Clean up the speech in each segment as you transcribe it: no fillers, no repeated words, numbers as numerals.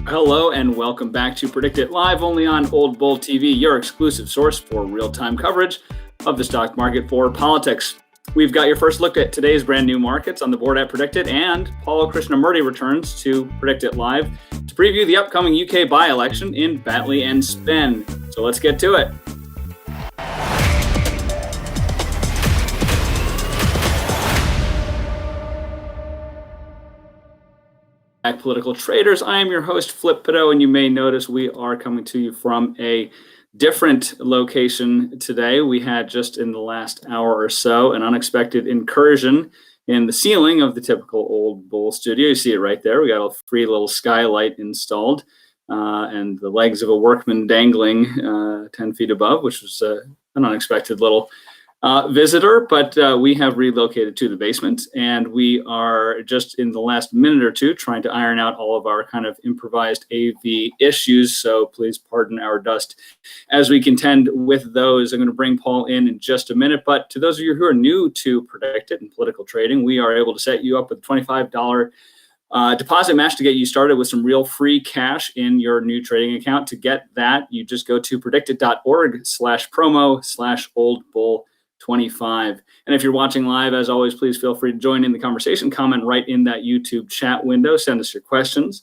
Hello and welcome back to Predict It live only on Old Bull TV, your exclusive source for real-time coverage of the stock market for politics. We've got your first look at today's brand new markets on the board at PredictIt, and Paul Krishnamurty returns to PredictIt Live to preview the upcoming UK by-election in Batley and Spen. So let's get to it. Political traders. I am your host, Flip Pideaux, and you may notice we are coming to you from a different location today. We had just in the last hour or so an unexpected incursion in the ceiling of the typical Old Bull studio. You see it right there. We got a free little skylight installed and the legs of a workman dangling 10 feet above, which was an unexpected little visitor, but we have relocated to the basement, and we are just in the last minute or two trying to iron out all of our kind of improvised AV issues. So please pardon our dust as we contend with those. I'm going to bring Paul in just a minute, but to those of you who are new to PredictIt and political trading, we are able to set you up with a $25 deposit match to get you started with some real free cash in your new trading account. To get that, you just go to predictit.org/promo/oldbull25. And if you're watching live, as always, please feel free to join in the conversation. Comment right in that YouTube chat window. Send us your questions,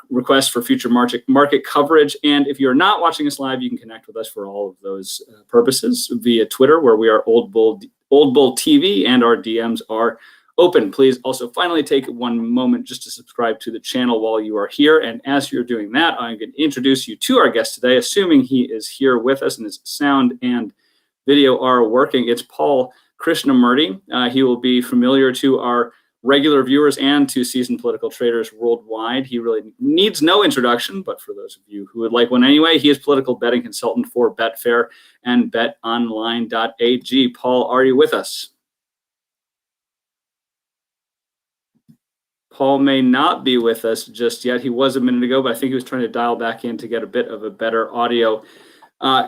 requests for future market coverage. And if you're not watching us live, you can connect with us for all of those purposes via Twitter, where we are Old Bull TV, and our DMs are open. Please also finally take one moment just to subscribe to the channel while you are here. And as you're doing that, I'm going to introduce you to our guest today, assuming he is here with us and his sound and video are working. It's Paul Krishnamurty. He will be familiar to our regular viewers and to seasoned political traders worldwide. He really needs no introduction, but for those of you who would like one anyway, he is political betting consultant for Betfair and betonline.ag. Paul, are you with us? Paul may not be with us just yet. He was a minute ago, but I think he was trying to dial back in to get a bit of a better audio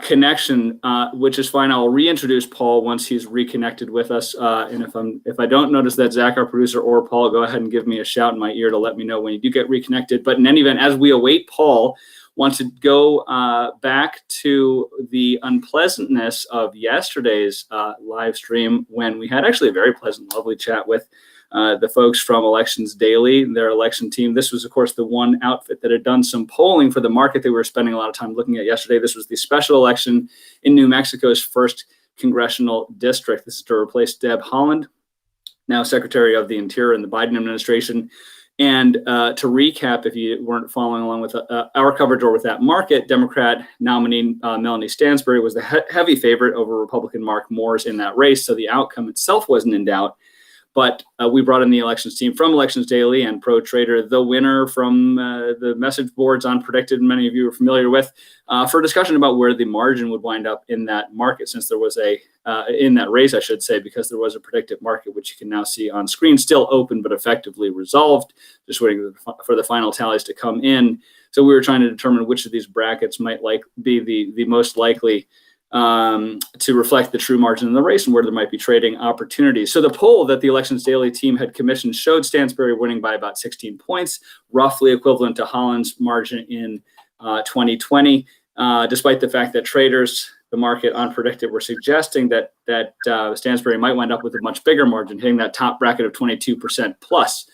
connection, which is fine. I'll reintroduce Paul once he's reconnected with us. And if I don't notice that, Zach, our producer, or Paul, go ahead and give me a shout in my ear to let me know when you do get reconnected. But in any event, as we await Paul, want to go back to the unpleasantness of yesterday's live stream, when we had actually a very pleasant, lovely chat with the folks from Elections Daily, their election team. This was, of course, the one outfit that had done some polling for the market they were spending a lot of time looking at yesterday. This was the special election in New Mexico's 1st congressional district. This is to replace Deb Haaland, now Secretary of the Interior in the Biden administration. And to recap, if you weren't following along with our coverage or with that market, Democrat nominee Melanie Stansbury was the heavy favorite over Republican Mark Moores in that race. So the outcome itself wasn't in doubt. But we brought in the elections team from Elections Daily and Pro Trader, the winner from the message boards on PredictIt, many of you are familiar with, for a discussion about where the margin would wind up in that market, since there was in that race, I should say, because there was a predictive market, which you can now see on screen, still open but effectively resolved, just waiting for the final tallies to come in. So we were trying to determine which of these brackets might be the most likely to reflect the true margin in the race and where there might be trading opportunities. So the poll that the Elections Daily team had commissioned showed Stansbury winning by about 16 points, roughly equivalent to Haaland's margin in 2020, despite the fact that traders, the market on PredictIt, were suggesting that Stansbury might wind up with a much bigger margin, hitting that top bracket of 22% plus.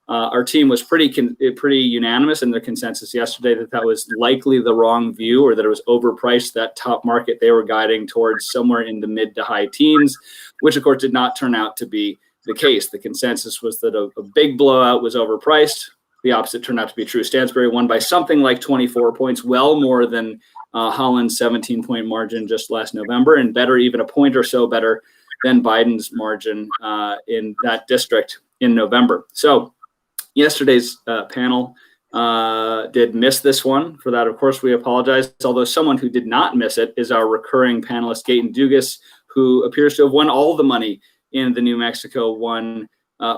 Our team was pretty unanimous in their consensus yesterday that was likely the wrong view, or that it was overpriced. That top market they were guiding towards somewhere in the mid to high teens, which of course did not turn out to be the case. The consensus was that a big blowout was overpriced. The opposite turned out to be true. Stansbury won by something like 24 points, well more than Haaland's 17-point margin just last November, and better, even a point or so better than Biden's margin in that district in November. So yesterday's panel did miss this one. For that, of course, we apologize. Although someone who did not miss it is our recurring panelist, Gaten Dugas, who appears to have won all the money in the New Mexico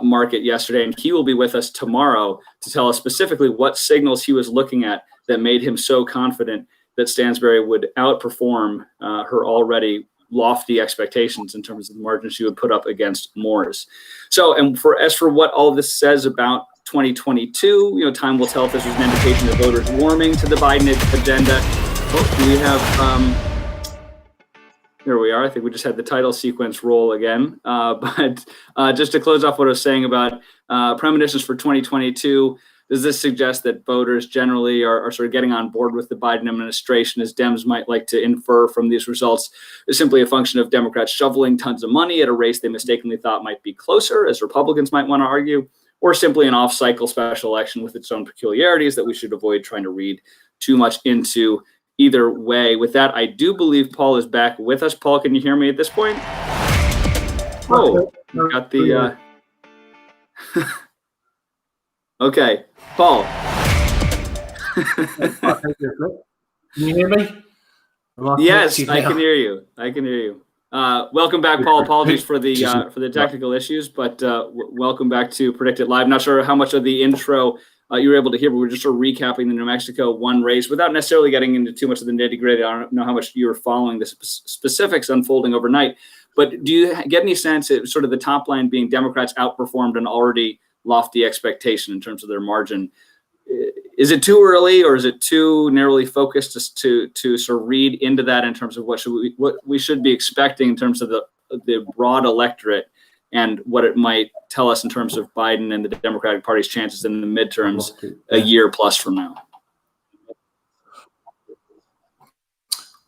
market yesterday. And he will be with us tomorrow to tell us specifically what signals he was looking at that made him so confident that Stansbury would outperform her already lofty expectations in terms of the margin she would put up against Moores. So, and as for what all this says about 2022. Time will tell if this was an indication of voters warming to the Biden agenda. We have, here we are. I think we just had the title sequence roll again. But just to close off what I was saying about premonitions for 2022, does this suggest that voters generally are sort of getting on board with the Biden administration, as Dems might like to infer from these results, is simply a function of Democrats shoveling tons of money at a race they mistakenly thought might be closer, as Republicans might want to argue, or simply an off-cycle special election with its own peculiarities that we should avoid trying to read too much into either way? With that, I do believe Paul is back with us. Paul, can you hear me at this point? Oh, we got the... Okay, Paul. Can you hear me? Yes, I can hear you. Welcome back, Paul. Apologies for the technical issues, but welcome back to PredictIt Live. Not sure how much of the intro you were able to hear, but we're just sort of recapping the New Mexico one race without necessarily getting into too much of the nitty-gritty. I don't know how much you were following the specifics unfolding overnight, but do you get any sense of sort of the top line being Democrats outperformed an already lofty expectation in terms of their margin? Is it too early, or is it too narrowly focused just to sort of read into that in terms of what we should be expecting in terms of the broad electorate and what it might tell us in terms of Biden and the Democratic Party's chances in the midterms a year plus from now?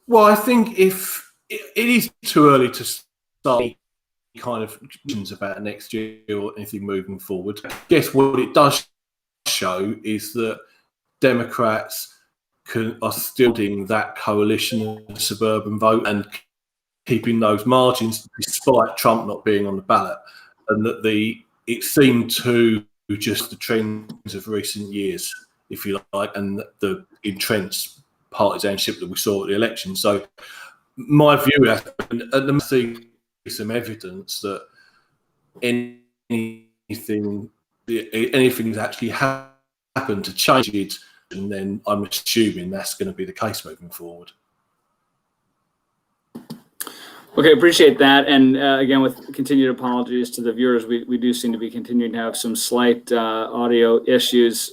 Well, I think if it is too early to start kind of questions about next year or anything moving forward. I guess what it does show is that Democrats are still doing that coalition of the suburban vote and keeping those margins despite Trump not being on the ballot, and that it seemed to just the trends of recent years, if you like, and the entrenched partisanship that we saw at the election. So my view has been, at the see some evidence that anything's actually happened to change it, and then I'm assuming that's going to be the case moving forward. Okay, appreciate that. And again, with continued apologies to the viewers, we do seem to be continuing to have some slight audio issues.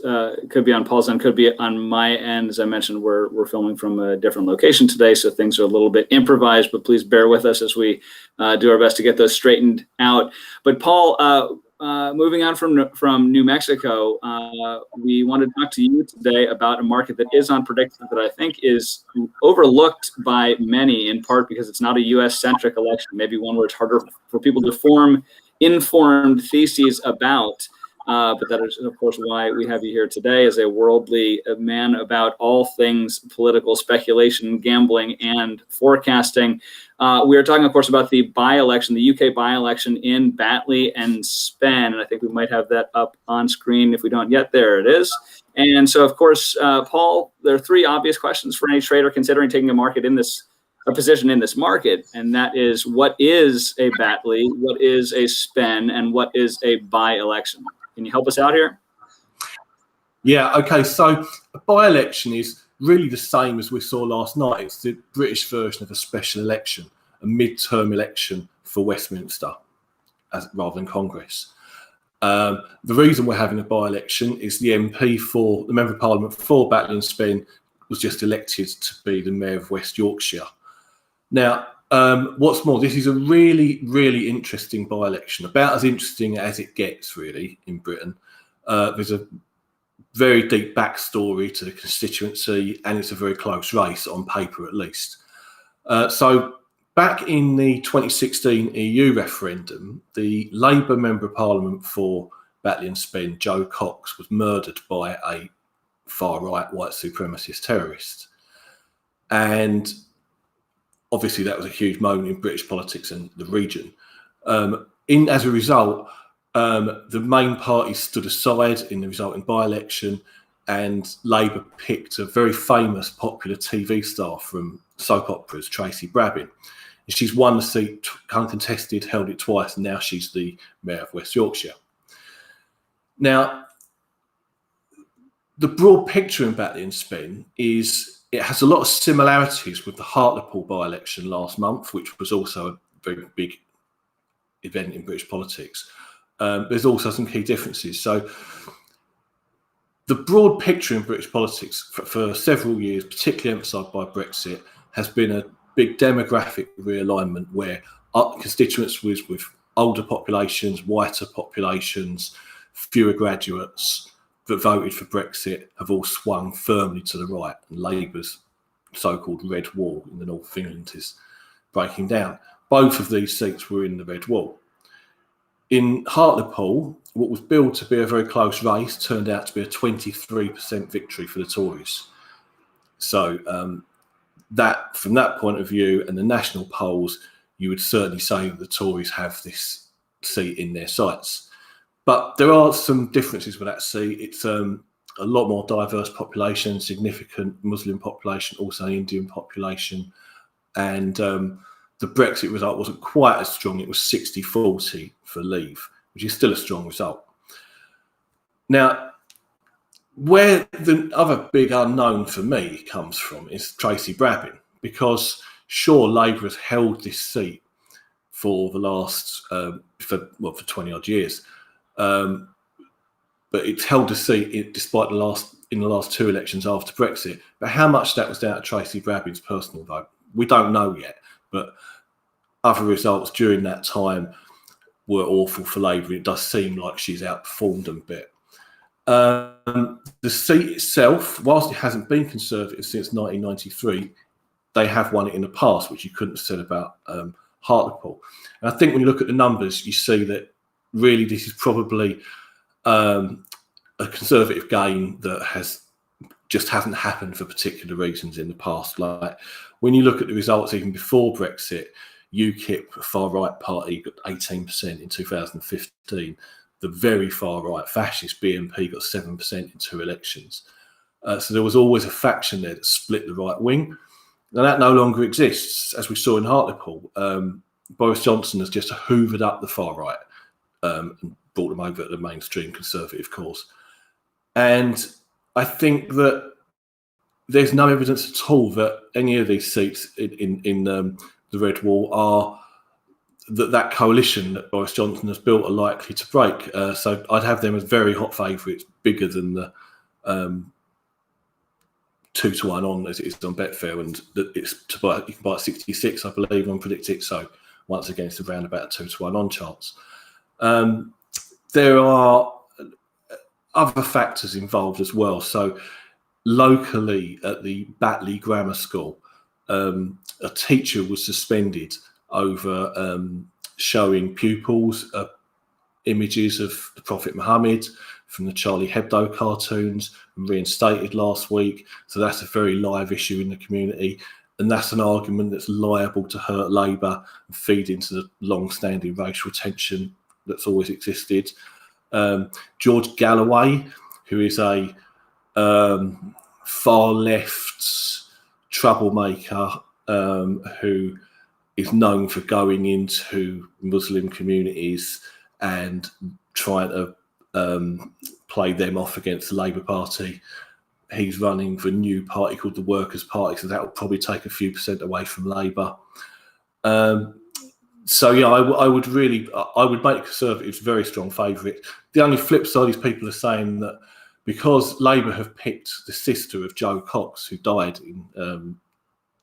Could be on Paul's end, could be on my end. As I mentioned, we're filming from a different location today, so things are a little bit improvised, but please bear with us as we do our best to get those straightened out. But Paul, moving on from New Mexico, we want to talk to you today about a market that is on PredictIt that I think is overlooked by many, in part because it's not a U.S.-centric election, maybe one where it's harder for people to form informed theses about. But that is, of course, why we have you here today as a worldly man about all things political speculation, gambling, and forecasting. We are talking, of course, about the by-election, the UK by-election in Batley and Spen. And I think we might have that up on screen. If we don't yet, there it is. And so, of course, Paul, there are three obvious questions for any trader considering taking a position in this market. And that is, what is a Batley, what is a Spen, and what is a by-election? Can you help us out here? Yeah, okay. So a by-election is really the same as we saw last night. It's the British version of a special election, a mid-term election for Westminster rather than Congress. The reason we're having a by-election is the Member of Parliament for Batley and Spen was just elected to be the Mayor of West Yorkshire. Now, what's more, this is a really, really interesting by-election, about as interesting as it gets, really, in Britain. There's a very deep backstory to the constituency, and it's a very close race, on paper at least. So back in the 2016 EU referendum, the Labour Member of Parliament for Batley and Spen, Joe Cox, was murdered by a far-right white supremacist terrorist. And obviously, that was a huge moment in British politics and the region. As a result, the main parties stood aside in the resulting by-election, and Labour picked a very famous, popular TV star from soap operas, Tracy Brabin. And she's won the seat uncontested, held it twice, and now she's the Mayor of West Yorkshire. Now, the broad picture in Batley and Spen is it has a lot of similarities with the Hartlepool by-election last month, which was also a very big event in British politics. There's also some key differences. So The broad picture in British politics for several years, particularly emphasised by Brexit, has been a big demographic realignment where constituents with older populations, whiter populations, fewer graduates that voted for Brexit have all swung firmly to the right, and Labour's so-called red wall in the north of England is breaking down. Both of these seats were in the red wall. In Hartlepool, what was billed to be a very close race turned out to be a 23% victory for the Tories. So that, from that point of view, and the national polls, you would certainly say that the Tories have this seat in their sights. But there are some differences with that seat. It's a lot more diverse population, significant Muslim population, also an Indian population. And the Brexit result wasn't quite as strong. It was 60-40 for Leave, which is still a strong result. Now, where the other big unknown for me comes from is Tracy Brabin, because sure, Labour has held this seat for the last, for 20 odd years. But it's held the seat despite in the last two elections after Brexit. But how much that was down to Tracy Brabin's personal vote, we don't know yet. But other results during that time were awful for Labour. It does seem like she's outperformed them a bit. The seat itself, whilst it hasn't been Conservative since 1993, they have won it in the past, which you couldn't have said about Hartlepool. And I think when you look at the numbers, you see that really this is probably a Conservative gain that hasn't happened for particular reasons in the past. Like when you look at the results even before Brexit, UKIP, a far-right party, got 18% in 2015. The very far-right fascist BNP got 7% in two elections. So there was always a faction there that split the right wing. Now that no longer exists, as we saw in Hartlepool. Boris Johnson has just hoovered up the far-right and brought them over to the mainstream Conservative cause. And I think that there's no evidence at all that any of these seats in the Red Wall are that coalition that Boris Johnson has built are likely to break. So I'd have them as very hot favourites, bigger than the 2-1 on as it is on Betfair, and it's to buy. You can buy at 66, I believe, on PredictIt. So once again, it's around about 2-1 on chance. There are other factors involved as well. So locally at the Batley Grammar School, a teacher was suspended over showing pupils images of the Prophet Muhammad from the Charlie Hebdo cartoons, and reinstated last week. So that's a very live issue in the community. And that's an argument that's liable to hurt Labour and feed into the long-standing racial tension that's always existed. George Galloway, who is a far-left troublemaker who is known for going into Muslim communities and trying to play them off against the Labour Party. He's running for a new party called the Workers' Party, so that will probably take a few percent away from Labour. So yeah, I would make Conservatives very strong favourite. The only flip side is people are saying that because Labour have picked the sister of Joe Cox, who died in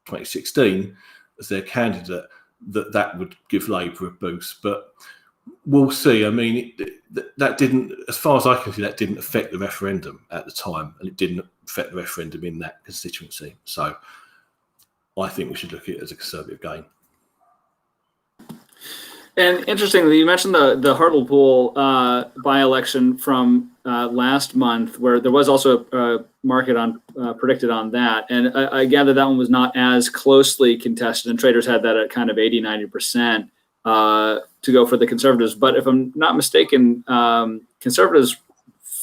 2016, as their candidate, that would give Labour a boost. But we'll see. I mean, that didn't, as far as I can see, that didn't affect the referendum at the time, and it didn't affect the referendum in that constituency. So I think we should look at it as a Conservative gain. And interestingly, you mentioned the Hartlepool by-election from last month, where there was also a market on predicted on that. And I gather that one was not as closely contested, and traders had that at kind of 80-90% to go for the Conservatives. But if I'm not mistaken, Conservatives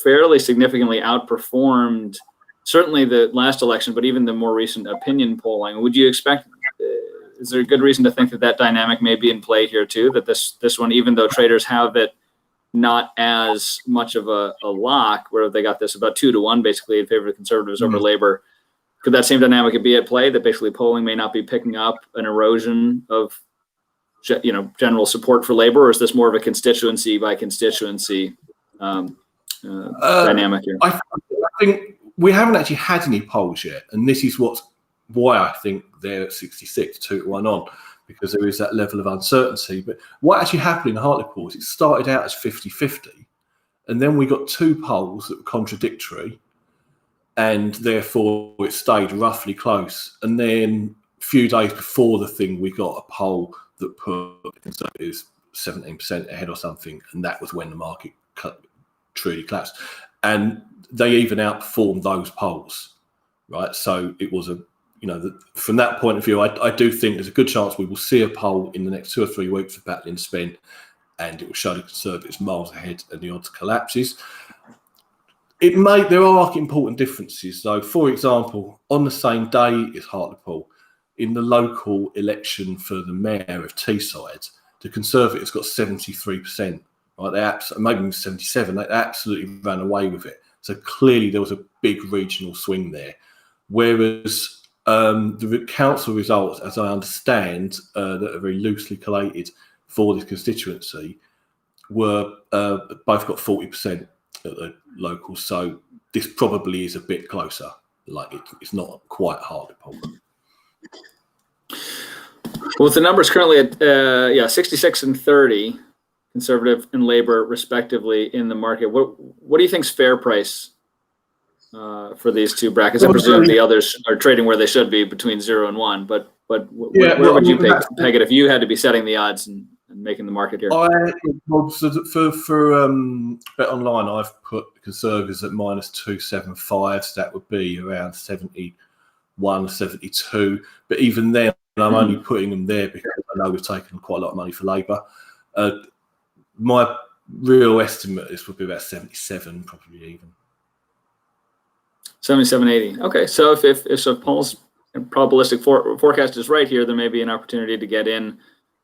fairly significantly outperformed certainly the last election, but even the more recent opinion polling. Would you expect? Is there a good reason to think that dynamic may be in play here too? That this one, even though traders have it not as much of a lock, where they got this about 2-1 basically in favor of Conservatives over Labour, could that same dynamic be at play? That basically polling may not be picking up an erosion of general support for Labour, or is this more of a constituency by constituency dynamic here? I think we haven't actually had any polls yet, and this is why I think they're at 66, 2-1 on, because there is that level of uncertainty. But what actually happened in the Hartlepool is it started out as 50-50, and then we got 2 polls that were contradictory, and therefore it stayed roughly close. And then a few days before the thing, we got a poll that put the Conservatives 17% ahead or something, and that was when the market truly collapsed. And they even outperformed those polls, right? So it was from that point of view, I do think there's a good chance we will see a poll in the next 2 or 3 weeks for Batley and Spen, and it will show the Conservatives miles ahead and the odds collapses. There are important differences, though. For example, on the same day as Hartlepool, in the local election for the mayor of Teesside, the Conservatives got 73%. Right, maybe 77%. They absolutely ran away with it. So clearly there was a big regional swing there. Whereas the council results, as I understand, that are very loosely collated for this constituency, were both got 40% at the local. So this probably is a bit closer. Like it's not quite hard to pull. Well, the numbers currently at 66 and 30, Conservative and Labour respectively in the market. What do you think's fair price for these 2 brackets? I presume the others are trading where they should be, between 0 and 1. But where would you peg it if you had to be setting the odds and making the market here? For Bet Online, I've put the Conservatives at -275, so that would be around 71, 72. But even then, I'm only putting them there because I know we've taken quite a lot of money for Labour. My real estimate is would be about 77, probably even. 77, 80. Okay, so if Paul's probabilistic forecast is right here, there may be an opportunity to get in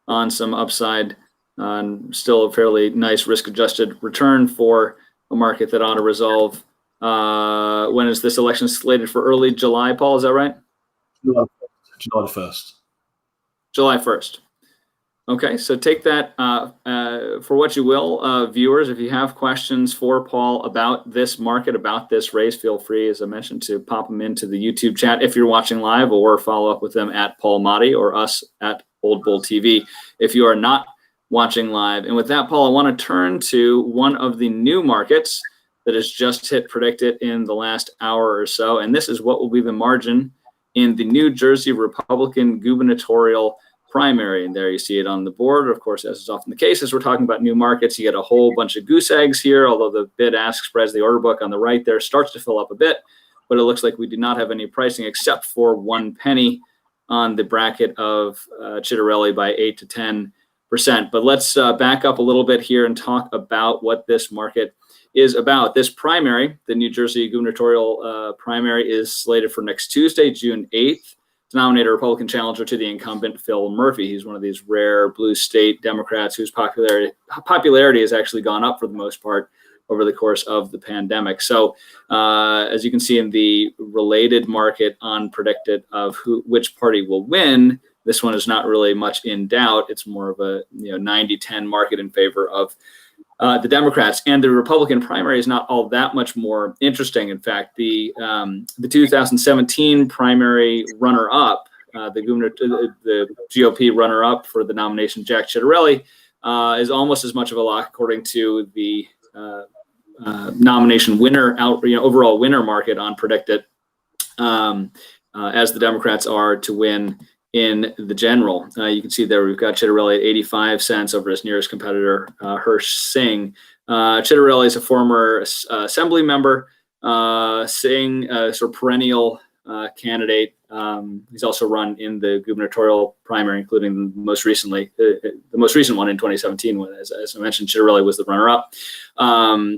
on some upside on still a fairly nice risk-adjusted return for a market that ought to resolve. When is this election slated for? Early July, Paul, is that right? July the 1st. July 1st. Okay, so take that for what you will. Viewers, if you have questions for Paul about this market, about this race, feel free, as I mentioned, to pop them into the YouTube chat if you're watching live, or follow up with them at Paul Motti or us at Old Bull TV if you are not watching live. And with that, Paul, I want to turn to one of the new markets that has just hit PredictIt in the last hour or so, and this is what will be the margin in the New Jersey Republican gubernatorial primary. And there you see it on the board. Of course, as is often the case, as we're talking about new markets, you get a whole bunch of goose eggs here, although the bid-ask spreads, the order book on the right there starts to fill up a bit, but it looks like we do not have any pricing except for 1 penny on the bracket of Chitterelli by 8 to 10%. But let's back up a little bit here and talk about what this market is about. This primary, the New Jersey gubernatorial primary, is slated for next Tuesday, June 8th. To nominate a Republican challenger to the incumbent Phil Murphy. He's one of these rare blue state Democrats whose popularity has actually gone up for the most part over the course of the pandemic. So as you can see in the related market on PredictIt of which party will win, this one is not really much in doubt. It's more of a 90-10 market in favor of the Democrats, and the Republican primary is not all that much more interesting. In fact, the 2017 primary runner-up, the GOP runner-up for the nomination, Jack Chitterelli, is almost as much of a lock according to the nomination winner overall winner market on PredictIt, as the Democrats are to win in the general. You can see there we've got Chitterelli at 85 cents over his nearest competitor, Hirsch Singh. Chitterelli is a former assembly member. Singh, sort of perennial candidate. He's also run in the gubernatorial primary, including the most recent one in 2017. When, as I mentioned, Chitterelli was the runner-up.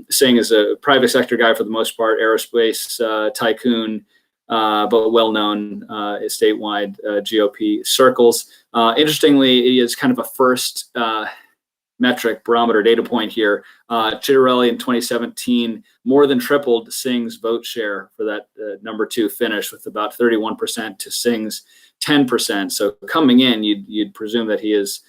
Singh is a private sector guy for the most part, aerospace tycoon, but well-known statewide GOP circles. Interestingly, he is kind of a first metric barometer data point here. Chitterelli in 2017 more than tripled Singh's vote share for that number 2 finish, with about 31% to Singh's 10%. So coming in, you'd presume that he is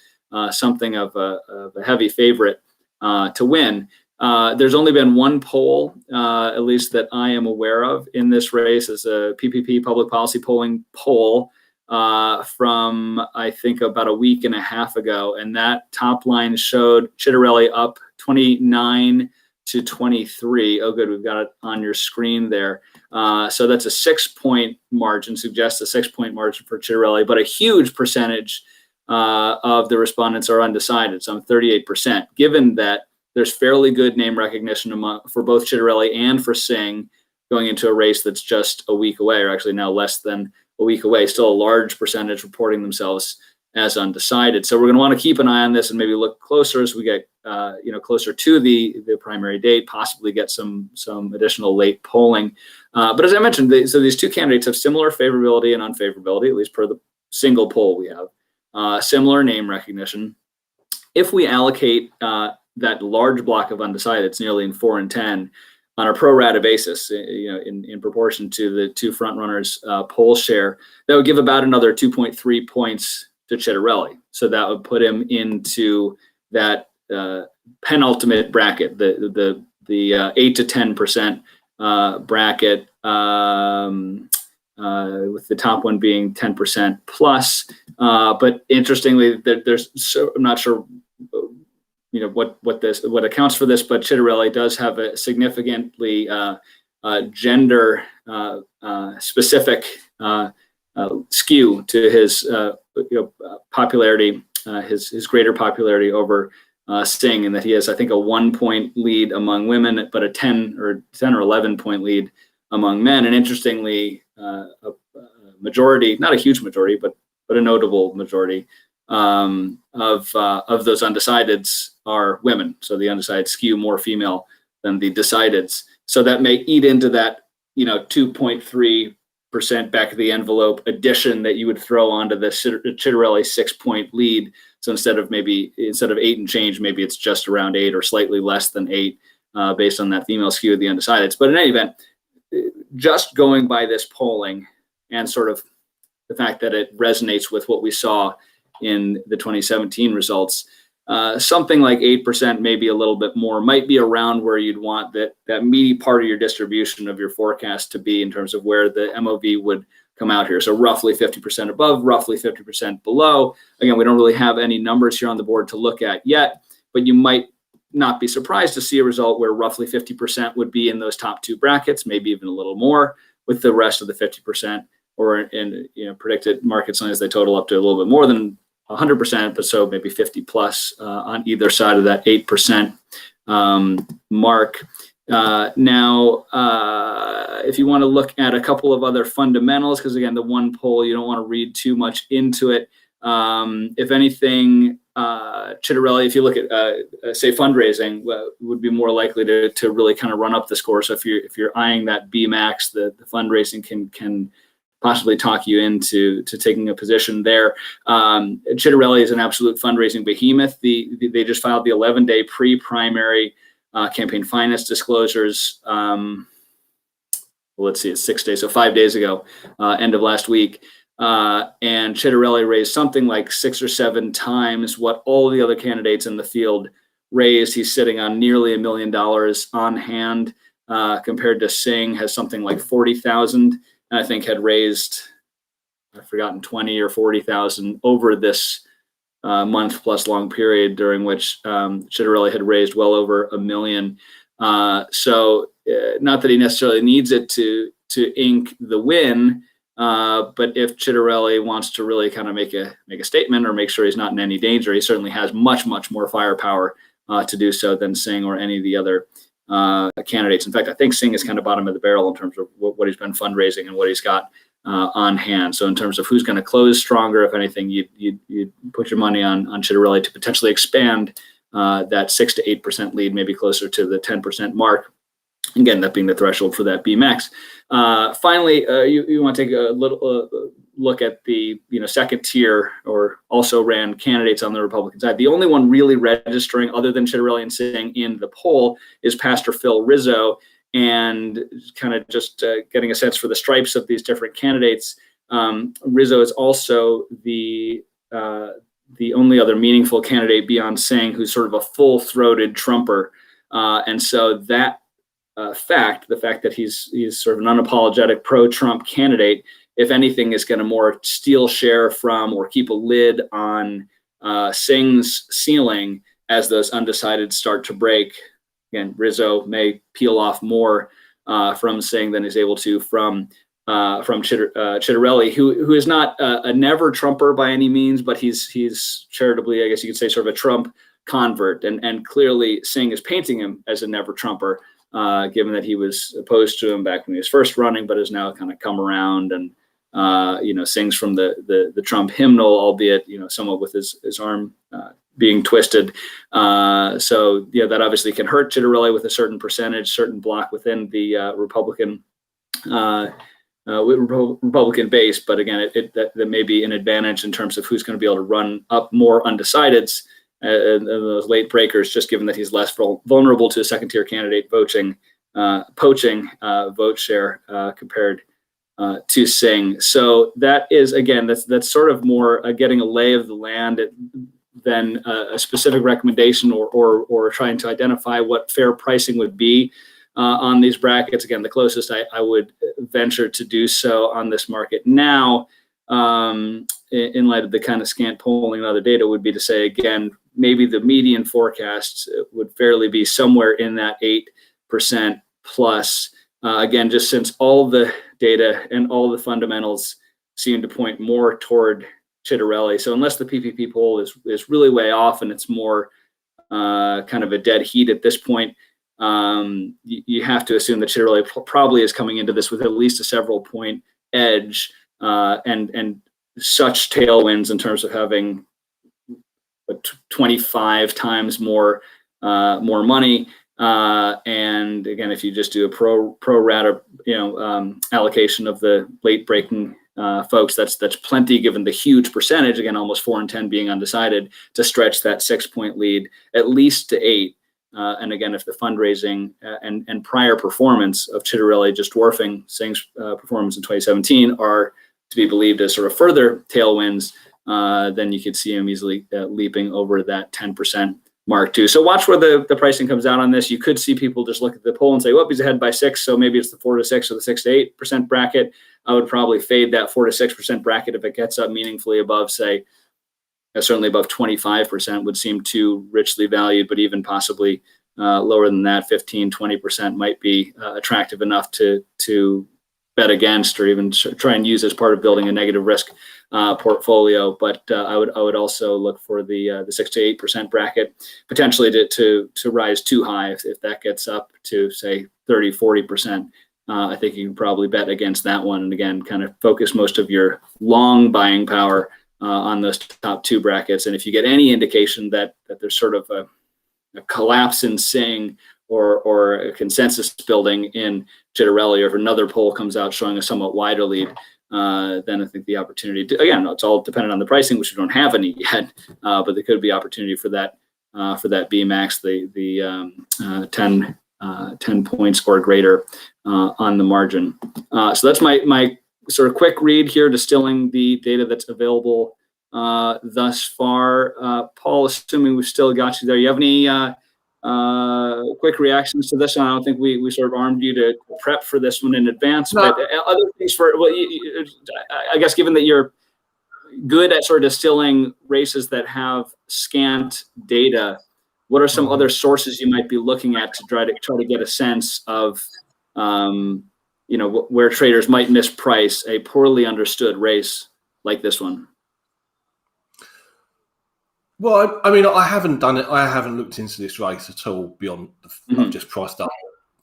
something of a heavy favorite to win. There's only been one poll, at least that I am aware of in this race, is a PPP public policy polling poll from, I think, about a week and a half ago. And that top line showed Chitterelli up 29 to 23. Oh, good. We've got it on your screen there. So that's a 6-point margin, suggests a 6-point margin for Chitterelli, but a huge percentage of the respondents are undecided, some 38%, given that there's fairly good name recognition for both Chitterelli and for Singh going into a race that's just a week away, or actually now less than a week away. Still a large percentage reporting themselves as undecided. So we're going to want to keep an eye on this and maybe look closer as we get closer to the primary date, possibly get some additional late polling. But as I mentioned, so these two candidates have similar favorability and unfavorability, at least per the single poll we have, similar name recognition. If we allocate that large block of undecideds, nearly in 4 and 10, on a pro rata basis, in proportion to the two front runners' poll share, that would give about another 2.3 points to Chitterelli. So that would put him into that penultimate bracket, the 8 to 10% bracket, with the top one being 10% plus. But interestingly, I'm not sure what accounts for this, but Chitterelli does have a significantly gender specific skew to his popularity, his greater popularity over Singh, in that he has, I think, a 1-point lead among women, but a 10 or 11-point lead among men. And interestingly, a majority, not a huge majority, but a notable majority of those undecideds are women. So the undecideds skew more female than the decideds. So that may eat into that 2.3% back of the envelope addition that you would throw onto the Chitterelli 6-point lead. So instead of 8 and change, maybe it's just around 8 or slightly less than 8, based on that female skew of the undecideds. But in any event, just going by this polling and sort of the fact that it resonates with what we saw in the 2017 results, something like 8%, maybe a little bit more, might be around where you'd want that meaty part of your distribution of your forecast to be in terms of where the MOV would come out here. So roughly 50% above, roughly 50% below. Again, we don't really have any numbers here on the board to look at yet, but you might not be surprised to see a result where roughly 50% would be in those top two brackets, maybe even a little more, with the rest of the 50%, or in predicted markets as they total up to a little bit more than 100%, but so maybe 50 plus on either side of that 8% mark. Now, if you want to look at a couple of other fundamentals, because again, the one poll, you don't want to read too much into it. If anything, Chitterelli, if you look at say fundraising, would be more likely to really kind of run up the score. So if you're eyeing that B max, the fundraising can possibly talk you into taking a position there. Chitterelli is an absolute fundraising behemoth. They just filed the 11-day pre-primary campaign finance disclosures. Let's see, it's 6 days, so 5 days ago, end of last week. And Chitterelli raised something like 6 or 7 times what all the other candidates in the field raised. He's sitting on nearly $1 million on hand, compared to Singh has something like 40,000. And I think had raised, I've forgotten, 20 or 40,000 over this month plus long period, during which Chitterelli had raised well over $1 million. So not that he necessarily needs it to ink the win, but if Chitterelli wants to really kind of make a statement or make sure he's not in any danger, he certainly has much more firepower to do so than Singh or any of the other candidates. In fact, I think Singh is kind of bottom of the barrel in terms of what he's been fundraising and what he's got on hand. So in terms of who's going to close stronger, if anything, you'd put your money on Chitterelli to potentially expand that 6 to 8% lead, maybe closer to the 10% mark. Again, that being the threshold for that B max. Finally, you want to take a little look at the second tier or also ran candidates on the Republican side. The only one really registering other than Chitterelli and Singh in the poll is Pastor Phil Rizzo, and kind of just getting a sense for the stripes of these different candidates. Rizzo is also the only other meaningful candidate beyond Singh who's sort of a full-throated Trumper. And so that the fact that he's sort of an unapologetic pro-Trump candidate, if anything, is going to more steal share from or keep a lid on Singh's ceiling as those undecideds start to break. Again, Rizzo may peel off more from Singh than he's able to from Chitterelli, who is not a never Trumper by any means, but he's charitably, I guess you could say, sort of a Trump convert, and clearly Singh is painting him as a never Trumper, given that he was opposed to him back when he was first running, but has now kind of come around and sings from the Trump hymnal, albeit somewhat with his arm being twisted. So that obviously can hurt Chitterelli with a certain percentage, certain block within the Republican base. But again, that may be an advantage in terms of who's going to be able to run up more undecideds and those late breakers, just given that he's less vulnerable to a second-tier candidate poaching vote share compared to Singh. So that is, again, that's sort of more getting a lay of the land than a specific recommendation or trying to identify what fair pricing would be on these brackets. Again, the closest I would venture to do so on this market now, in light of the kind of scant polling and other data, would be to say, again, maybe the median forecasts would fairly be somewhere in that 8% plus. Again, just since all the data and all the fundamentals seem to point more toward Chitterelli. So unless the PPP poll is really way off and it's more kind of a dead heat at this point, you have to assume that Chitterelli probably is coming into this with at least a several point edge, and such tailwinds in terms of having 25 times more money. And again, if you just do a pro rata, allocation of the late breaking folks, that's plenty, given the huge percentage, again, almost 4 in 10 being undecided, to stretch that 6-point lead at least to 8. And again, if the fundraising and prior performance of Chitterelli just dwarfing Singh's performance in 2017 are to be believed as sort of further tailwinds, then you could see him easily leaping over that 10% mark too. So watch where the pricing comes out on this. You could see people just look at the poll and say, well, he's ahead by 6, so maybe it's the 4 to 6 or the 6 to 8% bracket. I would probably fade that 4 to 6% bracket if it gets up meaningfully above, say, certainly above 25% would seem too richly valued, but even possibly lower than that, 15, 20% might be attractive enough to bet against, or even try and use as part of building a negative risk portfolio. But I would also look for the 6 to 8% bracket potentially to rise too high. If that gets up to, say, 30, 40%, I think you can probably bet against that one. And again, kind of focus most of your long buying power on those top 2 brackets. And if you get any indication that there's sort of a collapse in Singh or a consensus building in Chitterelli, or if another poll comes out showing a somewhat wider lead, then I think the opportunity again, it's all dependent on the pricing, which we don't have any yet, but there could be opportunity for that BMax, the 10 points or greater on the margin. So that's my sort of quick read here, distilling the data that's available thus far. Paul, assuming we've still got you there, you have any quick reactions to this one? I don't think we sort of armed you to prep for this one in advance, no. But other things I guess, given that you're good at sort of distilling races that have scant data, what are some other sources you might be looking at to try to get a sense of where traders might misprice a poorly understood race like this one? Well, I mean, I haven't done it. I haven't looked into this race at all beyond I've just priced up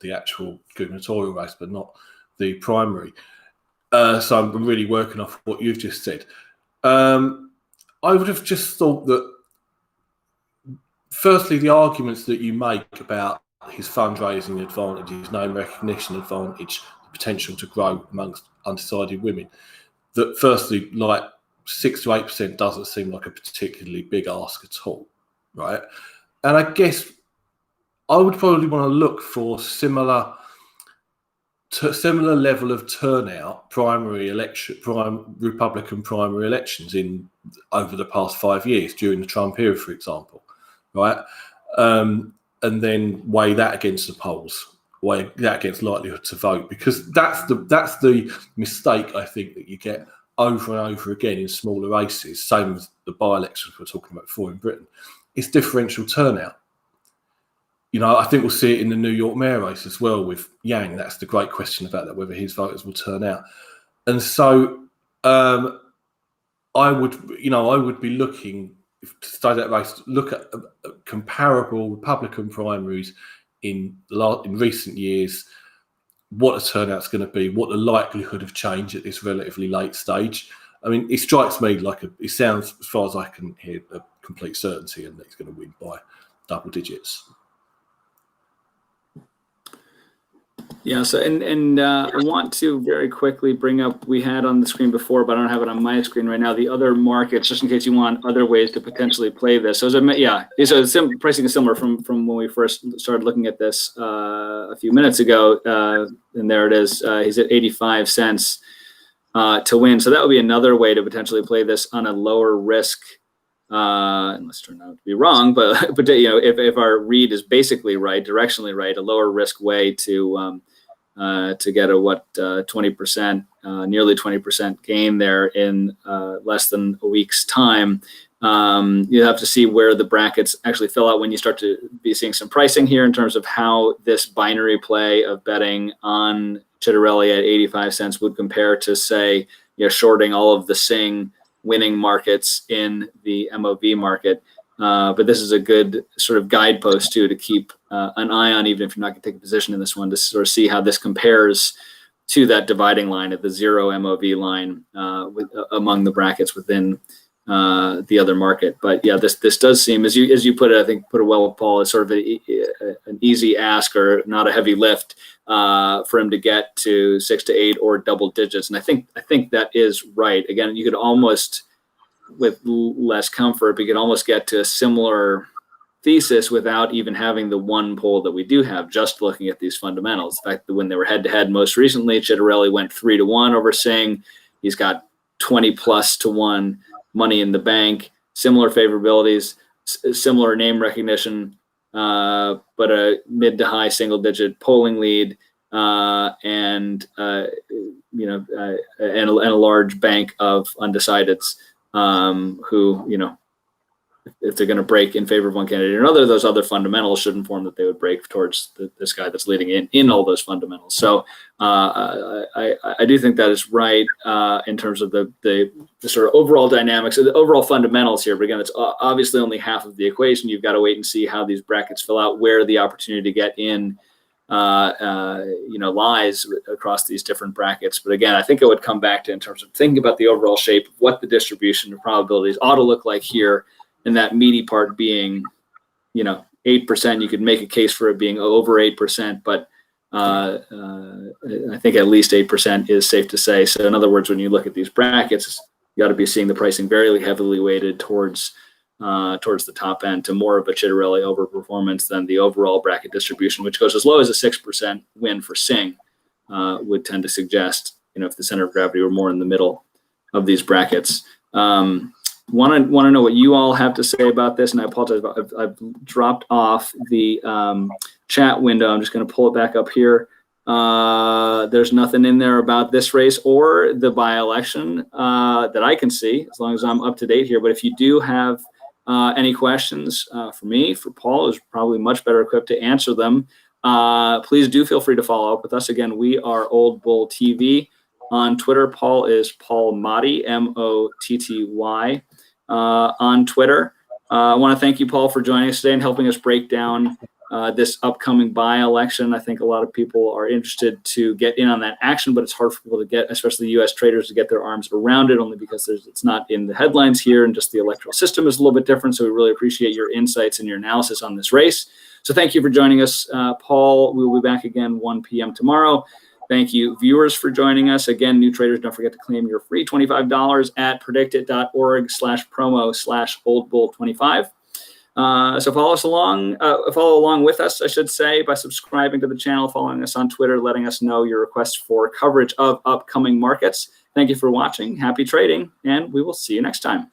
the actual gubernatorial race, but not the primary. So I'm really working off what you've just said. I would have just thought that, firstly, the arguments that you make about his fundraising advantage, his name recognition advantage, the potential to grow amongst undecided women, that firstly, like 6 to 8% doesn't seem like a particularly big ask at all, right? And I guess I would probably want to look for similar level of turnout Republican primary elections over the past 5 years during the Trump era, for example, right? And and then weigh that against the polls, weigh that against likelihood to vote, because that's the mistake I think that you get over and over again in smaller races, same as the by-elections we're talking about before in Britain. It's differential turnout. You know, I think we'll see it in the New York mayor race as well with Yang. That's the great question about that, whether his voters will turn out. And so I would be looking to study that race, look at comparable Republican primaries in recent years, what the turnout's going to be, what the likelihood of change at this relatively late stage. I mean, it strikes me like it sounds, as far as I can hear, a complete certainty, and it's going to win by double digits. Yeah, so and I want to very quickly bring up, we had on the screen before, but I don't have it on my screen right now, the other markets, just in case you want other ways to potentially play this. So pricing is similar from when we first started looking at this a few minutes ago, and there it is. He's at 85 cents to win. So that would be another way to potentially play this on a lower risk. Unless it turned out to be wrong, but if our read is basically right, directionally right, a lower risk way to get a 20%, nearly 20% gain there in less than a week's time. You have to see where the brackets actually fill out when you start to be seeing some pricing here in terms of how this binary play of betting on Chitterelli at 85 cents would compare to, say, shorting all of the Sing winning markets in the MOV market. But this is a good sort of guidepost too to keep an eye on, even if you're not going to take a position in this one, to sort of see how this compares to that dividing line at the 0 MOV line among the brackets within the other market. But yeah, this does seem, as you put it, I think put it well with Paul, as sort of an easy ask or not a heavy lift for him to get to 6 to 8 or double digits. And I think that is right. Again, you could almost, with less comfort, we could almost get to a similar thesis without even having the one poll that we do have, just looking at these fundamentals. The fact that when they were head-to-head most recently, Chitterelli went 3-1 over Singh. He's got 20+ to 1 money in the bank, similar favorabilities, similar name recognition, but a mid to high single-digit polling lead, and a large bank of undecideds, who, if they're going to break in favor of one candidate or another, those other fundamentals should inform that they would break towards this guy that's leading in all those fundamentals. So I do think that is right in terms of the sort of overall dynamics of the overall fundamentals here. But again, it's obviously only half of the equation. You've got to wait and see how these brackets fill out, where the opportunity to get in lies across these different brackets. But again, I think it would come back to, in terms of thinking about the overall shape of what the distribution of probabilities ought to look like here, and that meaty part being, 8%. You could make a case for it being over 8%, but I think at least 8% is safe to say. So in other words, when you look at these brackets, you got to be seeing the pricing very heavily weighted towards the top end, to more of a Chitterelli overperformance than the overall bracket distribution, which goes as low as a 6% win for Singh, would tend to suggest, if the center of gravity were more in the middle of these brackets. Want to know what you all have to say about this, and I apologize, I've dropped off the chat window. I'm just going to pull it back up here. There's nothing in there about this race or the by-election that I can see, as long as I'm up to date here. But if you do have any questions for me, for Paul, who's probably much better equipped to answer them, please do feel free to follow up with us. Again, we are Old Bull TV. On Twitter, Paul is Paul Motti, Motty, on Twitter. I want to thank you, Paul, for joining us today and helping us break down this upcoming by-election. I think a lot of people are interested to get in on that action, but it's hard for people to get, especially U.S. traders, to get their arms around it, only because it's not in the headlines here, and just the electoral system is a little bit different. So we really appreciate your insights and your analysis on this race. So thank you for joining us, Paul. We will be back again 1 p.m. tomorrow. Thank you, viewers, for joining us. Again, new traders, don't forget to claim your free $25 at predictit.org/promo/oldbull25. So follow along with us, I should say, by subscribing to the channel, following us on Twitter, letting us know your requests for coverage of upcoming markets. Thank you for watching. Happy trading, and we will see you next time.